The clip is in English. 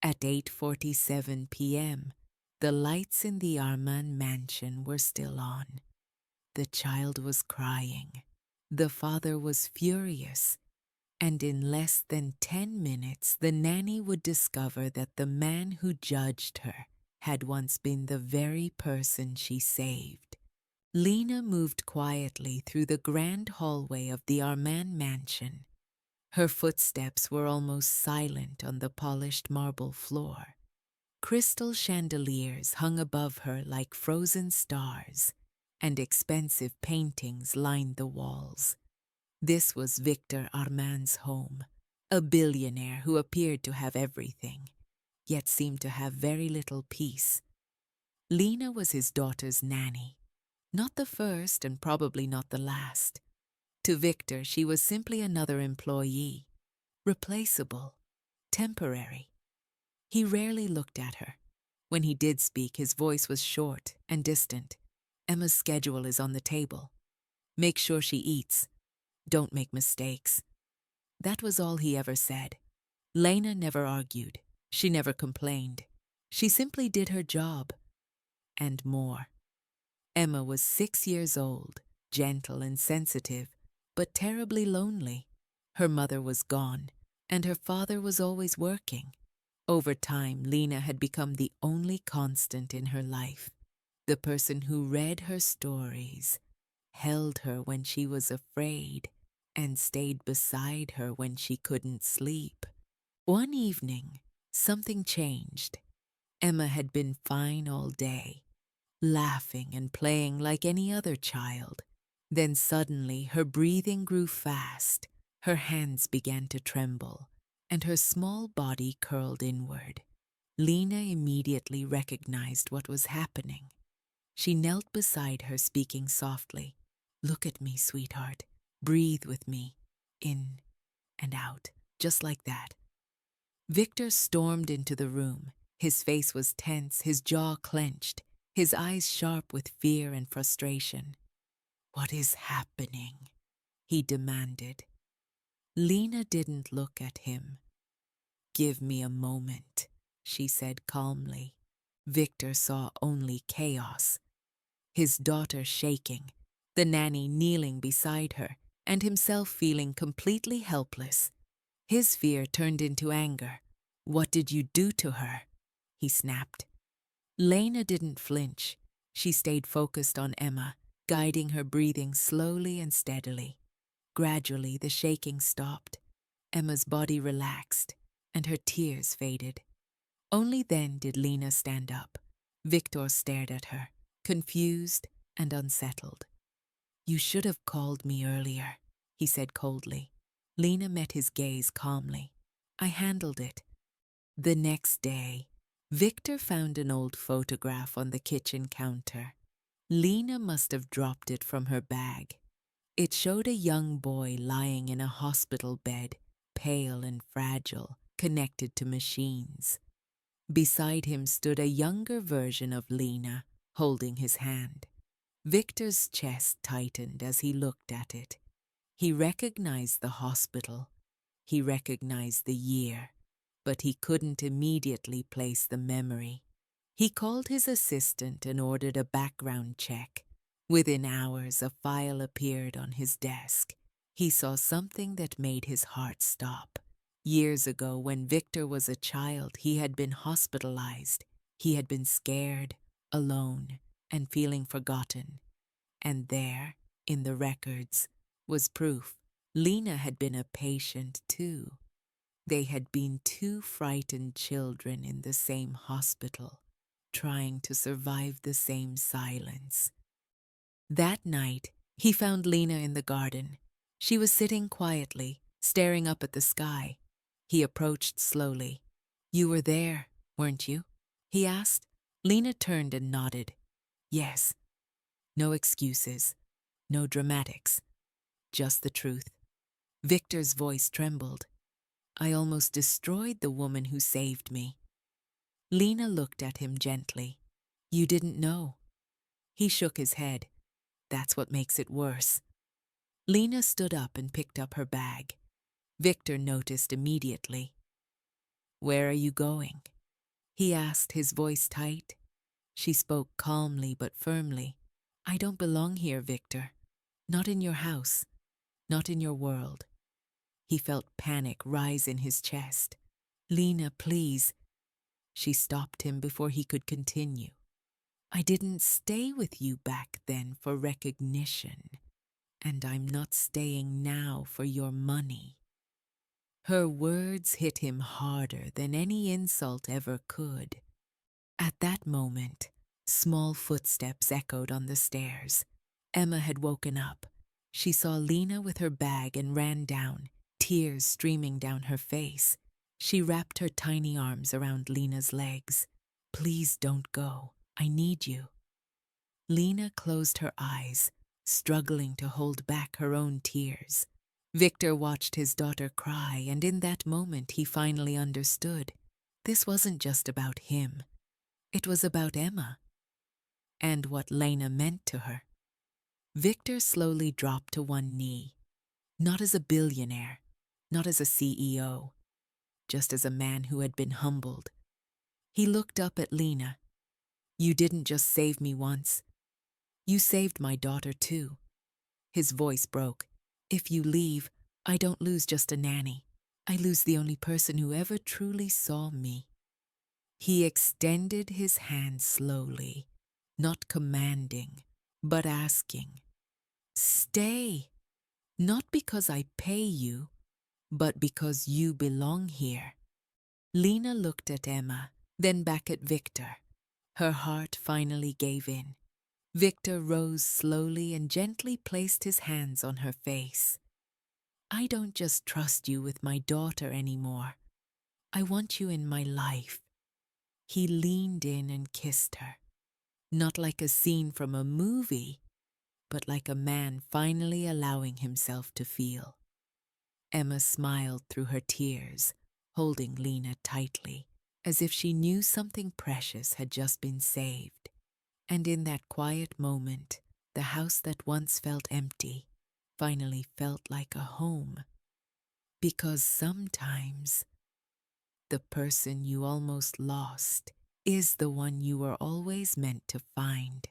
At 8:47 p.m., the lights in the Arman mansion were still on. The child was crying. The father was furious. And in less than 10 minutes, the nanny would discover that the man who judged her had once been the very person she saved. Lena moved quietly through the grand hallway of the Arman mansion. Her footsteps were almost silent on the polished marble floor. Crystal chandeliers hung above her like frozen stars, and expensive paintings lined the walls. This was Victor Armand's home, a billionaire who appeared to have everything, yet seemed to have very little peace. Lena was his daughter's nanny, not the first and probably not the last. To Victor, she was simply another employee, replaceable, temporary. He rarely looked at her. When he did speak, his voice was short and distant. Emma's schedule is on the table. Make sure she eats. Don't make mistakes. That was all he ever said. Lena never argued. She never complained. She simply did her job. And more. Emma was 6 years old, gentle and sensitive, but terribly lonely. Her mother was gone, and her father was always working. Over time, Lena had become the only constant in her life, the person who read her stories, held her when she was afraid, and stayed beside her when she couldn't sleep. One evening, something changed. Emma had been fine all day, laughing and playing like any other child. Then suddenly her breathing grew fast, her hands began to tremble, and her small body curled inward. Lena immediately recognized what was happening. She knelt beside her, speaking softly. "Look at me, sweetheart. Breathe with me. In and out, just like that." Victor stormed into the room. His face was tense, his jaw clenched, his eyes sharp with fear and frustration. "What is happening?" he demanded. Lena didn't look at him. "Give me a moment," she said calmly. Victor saw only chaos. His daughter shaking, the nanny kneeling beside her, and himself feeling completely helpless. His fear turned into anger. "What did you do to her?" he snapped. Lena didn't flinch. She stayed focused on Emma, guiding her breathing slowly and steadily. Gradually, the shaking stopped. Emma's body relaxed, and her tears faded. Only then did Lena stand up. Victor stared at her, confused and unsettled. "You should have called me earlier," he said coldly. Lena met his gaze calmly. "I handled it." The next day, Victor found an old photograph on the kitchen counter. Lena must have dropped it from her bag. It showed a young boy lying in a hospital bed, pale and fragile, connected to machines. Beside him stood a younger version of Lena, holding his hand. Victor's chest tightened as he looked at it. He recognized the hospital. He recognized the year, but he couldn't immediately place the memory. He called his assistant and ordered a background check. Within hours, a file appeared on his desk. He saw something that made his heart stop. Years ago, when Victor was a child, he had been hospitalized. He had been scared, alone, and feeling forgotten. And there, in the records, was proof. Lena had been a patient too. They had been two frightened children in the same hospital, trying to survive the same silence. That night, he found Lena in the garden. She was sitting quietly, staring up at the sky. He approached slowly. "You were there, weren't you?" he asked. Lena turned and nodded. "Yes." No excuses, no dramatics, just the truth. Victor's voice trembled. "I almost destroyed the woman who saved me." Lena looked at him gently. "You didn't know." He shook his head. "That's what makes it worse." Lena stood up and picked up her bag. Victor noticed immediately. "Where are you going?" he asked, his voice tight. She spoke calmly but firmly. I don't belong here, Victor. Not in your house. Not in your world. He felt panic rise in his chest. Lena, please. She stopped him before he could continue. I didn't stay with you back then for recognition, and I'm not staying now for your money. Her words hit him harder than any insult ever could. At that moment, small footsteps echoed on the stairs. Emma had woken up. She saw Lena with her bag and ran down, tears streaming down her face. She wrapped her tiny arms around Lena's legs. Please don't go. I need you. Lena closed her eyes, struggling to hold back her own tears. Victor watched his daughter cry, and in that moment he finally understood. This wasn't just about him. It was about Emma and what Lena meant to her. Victor slowly dropped to one knee, not as a billionaire, not as a CEO, just as a man who had been humbled. He looked up at Lena. You didn't just save me once. You saved my daughter too. His voice broke. If you leave, I don't lose just a nanny. I lose the only person who ever truly saw me. He extended his hand slowly, not commanding, but asking, Stay, not because I pay you, but because you belong here. Lena looked at Emma, then back at Victor. Her heart finally gave in. Victor rose slowly and gently placed his hands on her face. I don't just trust you with my daughter anymore. I want you in my life. He leaned in and kissed her, not like a scene from a movie, but like a man finally allowing himself to feel. Emma smiled through her tears, holding Lena tightly, as if she knew something precious had just been saved. And in that quiet moment, the house that once felt empty finally felt like a home. Because sometimes the person you almost lost is the one you were always meant to find.